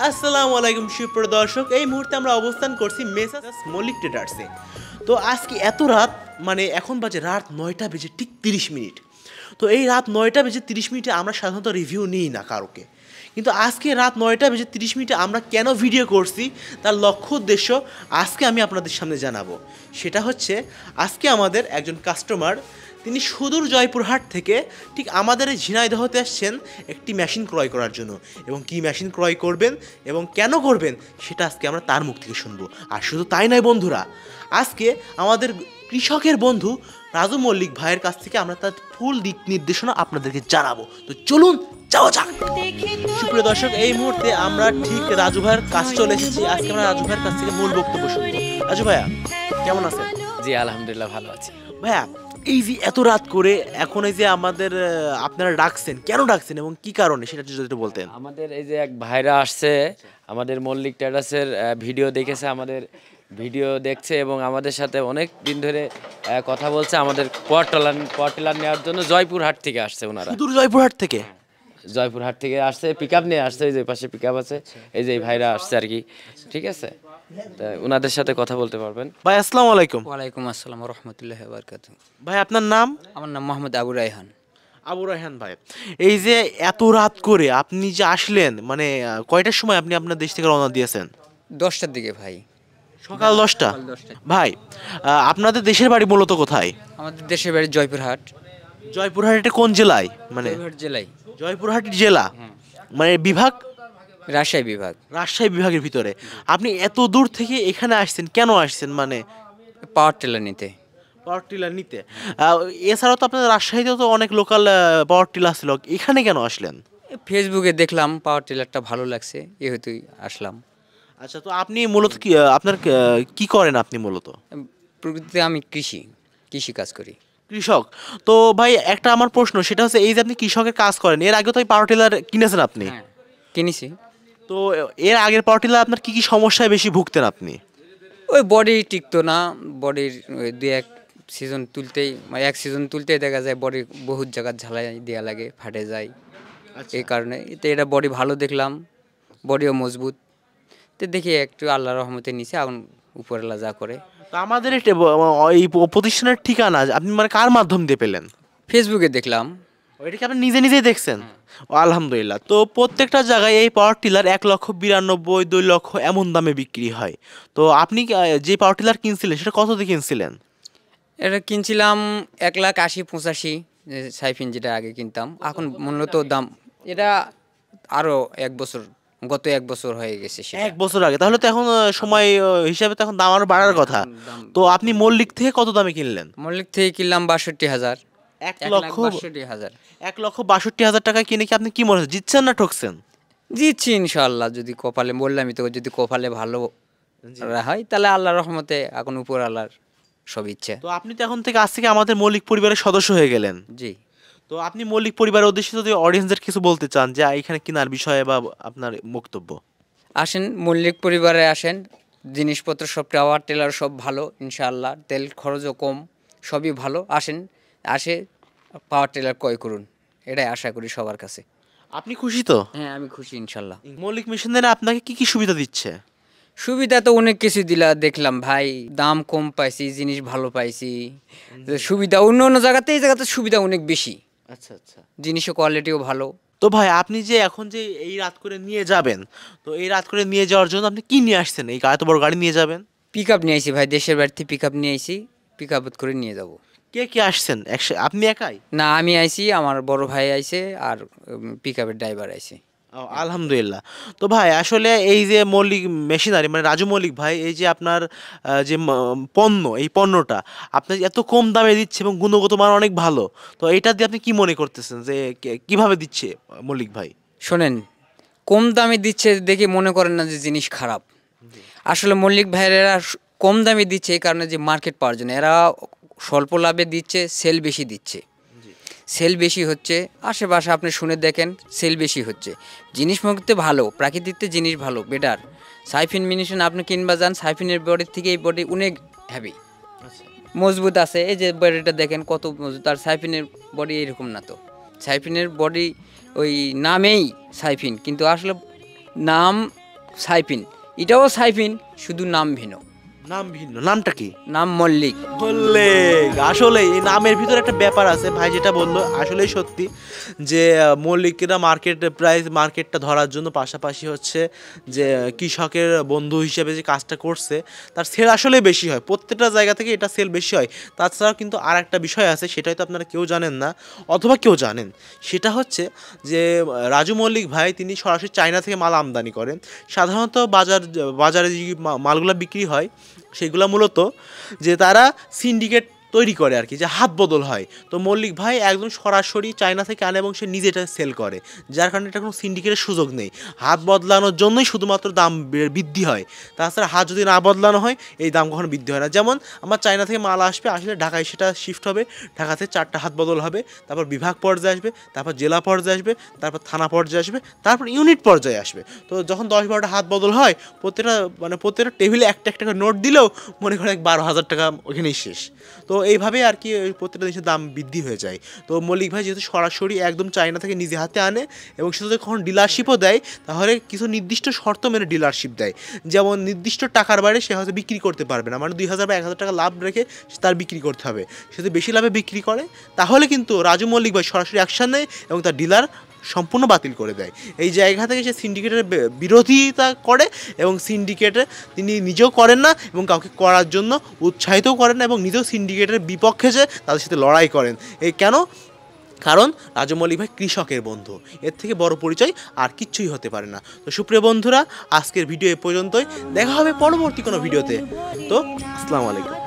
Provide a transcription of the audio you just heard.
আসসালামু আলাইকুম সুপ্রিয় দর্শক, এই মুহূর্তে আমরা অবস্থান করছি মেসার্স মল্লিক ট্রেডার্সে। তো আজকে এত রাত, মানে এখন বাজে রাত 9টা বেজে ঠিক 30 মিনিট। তো এই রাত 9টা বেজে 30 মিনিটে আমরা সাধারণত রিভিউ নিই না কারোকে, কিন্তু আজকে রাত 9টা বেজে 30 মিনিটে আমরা কেন ভিডিও করছি তার লক্ষ্য উদ্দেশ্য আজকে আমি আপনাদের সামনে জানাবো। সেটা হচ্ছে, আজকে আমাদের একজন কাস্টমার, তিনি সুদূর জয়পুরহাট থেকে ঠিক আমাদের এই ঝিনাইদহতে আসছেন একটি মেশিন ক্রয় করার জন্য, এবং কি মেশিন ক্রয় করবেন এবং কেন করবেন সেটা আজকে আমরা তার মুখ থেকে শুনবো। আর শুধু তাই নয় বন্ধুরা, আজকে আমাদের কৃষকের বন্ধু রাজু মল্লিক ভাইয়ের কাছ থেকে আমরা তার ফুল দিক নির্দেশনা আপনাদেরকে জানাবো। তো চলুন যাওয়া যাক। সুপ্রিয় দর্শক, এই মুহূর্তে আমরা ঠিক রাজু ভাইয়ের কাছে চলে এসেছি। আজকে আমরা রাজু ভাইয়ের কাছ থেকে মূল বক্তব্য শুনবো। রাজু ভাইয়া, কেমন আছেন? জি আলহামদুলিল্লাহ, ভালো আছি ভাইয়া। এই যে এত রাত করে এখন এই যে আমাদের আপনারা ডাকছেন, কেন ডাকছেন এবং কি কারণে সেটা যদি বলতেন। আমাদের এই যে এক ভাইরা আসছে, আমাদের মল্লিক ট্রেডার্সের ভিডিও দেখেছে, আমাদের ভিডিও দেখছে এবং আমাদের সাথে অনেক দিন ধরে কথা বলছে। আমাদের পাওয়ার টিলার নেওয়ার জন্য জয়পুরহাট থেকে আসছে ওনারা। দূর জয়পুরহাট থেকে? জয়পুরহাট থেকে আসছে, পিক আপ নিয়ে আসছে। এই যে পাশে পিক আপ আছে, এই যে ভাইরা আসছে আর কি। ঠিক আছে, ওনাদের সাথে কথা বলতে পারবেন। ভাই আসসালামু আলাইকুম। ওয়ালাইকুম আসসালাম ওয়া রাহমাতুল্লাহি ওয়া বারাকাতুহু। ভাই আপনার নাম? আমার নাম মোহাম্মদ আবু রায়হান। আবু রায়হান ভাই, এই যে এত রাত করে আপনি যে আসলেন, মানে কয়টার সময় আপনি আপনার দেশ থেকে রওনা দিয়েছেন? 10টার দিকে ভাই। সকাল 10টা? সকাল 10টায়। ভাই আপনাদের দেশের বাড়ি মূলত কোথায়? আমাদের দেশের বাড়ি জয়পুরহাট। জয়পুরহাট এটা কোন জেলায়? মানে জয়পুরহাট জেলায়। জয়পুরহাট জেলা মানে বিভাগ? রাজশাহী বিভাগ। রাজশাহী বিভাগের ভিতরে। আপনি এত দূর থেকে এখানে আসছেন, কেন আসছেন? মানে পাওয়ার টিলার নিতে। পাওয়ার টিলার নিতে? এছাড়াও তো আপনাদের রাজশাহীতেও তো অনেক লোকাল পাওয়ার টিলার ছিল, এখানে কেন আসলেন? ফেসবুকে দেখলাম পাওয়ার টিলারটা ভালো লাগছে, হয়তোই আসলাম। আচ্ছা, তো আপনি মূলত কি আপনার কি করেন আপনি মূলত? প্রকৃতিতে আমি কৃষি কাজ করি। কৃষক? তো ভাই একটা আমার প্রশ্ন, সেটা হচ্ছে এই যে আপনি কৃষকের কাজ করেন, এর আগে তো এই পাওয়ার টিলার কিনেছেন আপনি। হ্যাঁ, কিনেছি। তো এর আগের পাওয়ার টিলার আপনার কি কি সমস্যায় বেশি ভুগতেন আপনি? ওই বডি টিকতো না, বডির দুই এক সিজন তুলতেই, মানে এক সিজন তুলতেই দেখা যায় বডি বহুত জায়গায় ঝালাই দেওয়া লাগে, ফাটে যায়। এই কারণে তো এটা বডি ভালো দেখলাম, বডিও মজবুত, তো দেখি একটু আল্লাহর রহমতে নিচে এখন উপরওয়ালা যা করে। তো আমাদের এই প্রতিষ্ঠানের ঠিকানা আপনি মানে কার মাধ্যম দিয়ে পেলেন? ফেসবুকে দেখলাম। ওইটা কি আপনি নিজে নিজেই দেখছেন? ও আলহামদুলিল্লাহ। তো প্রত্যেকটা জায়গায় এই পাওয়ার টিলার 1,92,000, 2 লক্ষ এমন দামে বিক্রি হয়। তো আপনি যে পাওয়ার টিলার কিনছিলেন সেটা কত দিয়ে কিনছিলেন? এটা কিনছিলাম 1,80,85, সাইফিন যেটা আগে কিনতাম। এখন মূলত দাম এটা আরও গত এক বছর হয়ে গেছে সেটা। 1 বছর আগে? তাহলে তো এখন সময় হিসাবে তো এখন দাম আরো বাড়ার কথা। তো আপনি মল্লিক থেকে কত দামে কিনলেন? মল্লিক থেকে কিনলাম 62,000। 1,62,000? 1,62,000 টাকায় কিনে কি আপনি কি মনে হচ্ছে, জিতছেন না ঠকছেন? জিতছি ইনশাআল্লাহ, যদি কপালে, বললামই তো, যদি কপালে ভালো হয় তাহলে আল্লাহর রহমতে এখন উপর আল্লাহর সব ইচ্ছে। তো আপনি তো এখন থেকে আজ থেকে আমাদের মল্লিক পরিবারের সদস্য হয়ে গেলেন। জি। তো আপনি মল্লিক পরিবারের উদ্দেশ্যে যদি অডিয়েন্সদের কিছু বলতে চান, যে এখানে কেনার বিষয়ে বা আপনার বক্তব্য। আসেন, মল্লিক পরিবারে আসেন, জিনিসপত্র সব পাওয়ার টেলার সব ভালো ইনশাআল্লাহ, তেল খরচও কম, সবই ভালো। আসে পাওয়ার টেলার ক্রয় করুন, এটাই আশা করি সবার কাছে। আপনি খুশি তো? হ্যাঁ, আমি খুশি ইনশাআল্লাহ। মল্লিক মেশিনারি আপনাকে কি কি সুবিধা দিচ্ছে? সুবিধা তো অনেক কিছু দেখলাম ভাই, দাম কম পাইছি, জিনিস ভালো পাইছি। সুবিধা অন্য অন্য জায়গাতে, এই জায়গাতে সুবিধা অনেক বেশি। আচ্ছা আচ্ছা। জিনিসের কোয়ালিটিও ভালো। তো ভাই আপনি যে এখন যে এই রাত করে নিয়ে যাবেন, তো এই রাত করে নিয়ে যাওয়ার জন্য আপনি কি নিয়ে আসছেন? এই এত বড় গাড়ি নিয়ে যাবেন? পিক আপ নিয়ে আইছি ভাই, দেশের বাড়িতে পিক আপ নিয়ে আইছি, পিক আপ করে নিয়ে যাব। কে কে আসছেন? আপনি একাই? না, আমি আইছি, আমার বড় ভাই আইছে, আর পিক আপের ড্রাইভার আইছে। আলহামদুলিল্লাহ। তো ভাই আসলে এই যে মল্লিক মেশিনারি, মানে রাজু মল্লিক ভাই, এই যে আপনার যে পণ্য, এই পণ্যটা আপনি এত কম দামে দিচ্ছে এবং গুণগত মান অনেক ভালো, তো এইটা দিয়ে আপনি কি মনে করতেছেন যে কিভাবে দিচ্ছে মল্লিক ভাই? শোনেন, কম দামে দিচ্ছে দেখে মনে করেন না যে জিনিস খারাপ। আসলে মল্লিক ভাইয়েরা কম দামে দিচ্ছে এই কারণে যে মার্কেট পাওয়ার জন্য, এরা স্বল্প লাভে দিচ্ছে, সেল বেশি দিচ্ছে। সেল বেশি হচ্ছে, আশেপাশে আপনি শুনে দেখেন, সেল বেশি হচ্ছে। জিনিস মধ্যে ভালো, প্রাকৃতিকতে জিনিস ভালো, বেটার। সাইফিন মিনিশন আপনি কিনবা যান, সাইফিনের বডির থেকে এই বডি অনেক হেভি, মজবুত আছে। এই যে বডিটা দেখেন কত মজবুত, আর সাইফিনের বডি এরকম না। তো সাইফিনের বডি ওই নামেই সাইফিন, কিন্তু আসলে নাম সাইফিন, এটাও সাইফিন, শুধু নাম ভিন্ন। নাম ভিন্ন, নামটা কি? নাম মল্লিক। মল্লিক, আসলে এই নামের ভিতরে একটা ব্যাপার আছে, ভাই যেটা বললো আসলেই সত্যি যে মল্লিকেরা মার্কেটটা ধরার জন্য পাশাপাশি হচ্ছে যে কৃষকের বন্ধু হিসেবে যে কাজটা করছে তার সেল আসলে বেশি হয়, প্রত্যেকটা জায়গা থেকে এটা সেল বেশি হয়। তাছাড়াও কিন্তু আর একটা বিষয় আছে, সেটা হয়তো আপনারা কেউ জানেন না অথবা কেউ জানেন, সেটা হচ্ছে যে রাজু মল্লিক ভাই তিনি সরাসরি চায়না থেকে মাল আমদানি করেন। সাধারণত বাজারে যে মালগুলো বিক্রি হয় সেগুলো মূলত যে তারা সিন্ডিকেট তৈরি করে আর কি, যে হাত বদল হয়। তো মল্লিক ভাই একদম সরাসরি চায়না থেকে আনে এবং সে নিজে এটা সেল করে, যার কারণে এটা কোনো সিন্ডিকেটের সুযোগ নেই। হাত বদলানোর জন্যই শুধুমাত্র দাম বৃদ্ধি হয়, তাছাড়া হাত যদি না বদলানো হয় এই দাম কখনো বৃদ্ধি হয় না। যেমন আমার চায়না থেকে মাল আসবে, আসলে ঢাকায় সেটা শিফট হবে, ঢাকাতে 4টা হাত বদল হবে, তারপর বিভাগ পর্যায়ে আসবে, তারপর জেলা পর্যায়ে আসবে, তারপর থানা পর্যায়ে আসবে, তারপর ইউনিট পর্যায়ে আসবে। তো যখন 10-12টা হাত বদল হয়, প্রত্যেকটা টেবিলে একটা একটা করে নোট দিলেও মনে করে 12,000 টাকা ওখানেই শেষ। তো এইভাবে আর কি প্রত্যেকটা জিনিসের দাম বৃদ্ধি হয়ে যায়। তো মল্লিক ভাই যেহেতু সরাসরি একদম চায়না থেকে নিজে হাতে আনে এবং সে যদি কখন ডিলারশিপও দেয় তাহলে কিছু নির্দিষ্ট শর্ত মেনে ডিলারশিপ দেয়, যেমন নির্দিষ্ট টাকার বাইরে সে হয়তো বিক্রি করতে পারবে না, মানে 2,000 বা 1,000 টাকা লাভ রেখে তার বিক্রি করতে হবে। সে যদি বেশি লাভে বিক্রি করে তাহলে কিন্তু রাজু মল্লিক ভাই সরাসরি অ্যাকশন নেয় এবং তার ডিলার সম্পূর্ণ বাতিল করে দেয়। এই জায়গা থেকে সে সিন্ডিকেটের বিরোধিতা করে এবং সিন্ডিকেটে তিনি নিজেও করেন না এবং কাউকে করার জন্য উৎসাহিতও করেন না এবং নিজেও সিন্ডিকেটের বিপক্ষে যে তাদের সাথে লড়াই করেন। এই কেন? কারণ রাজু মল্লিক ভাই কৃষকের বন্ধু, এর থেকে বড় পরিচয় আর কিচ্ছুই হতে পারে না। তো সুপ্রিয় বন্ধুরা, আজকের ভিডিও এ পর্যন্তই, দেখা হবে পরবর্তী কোনো ভিডিওতে। তো আসসালামু আলাইকুম।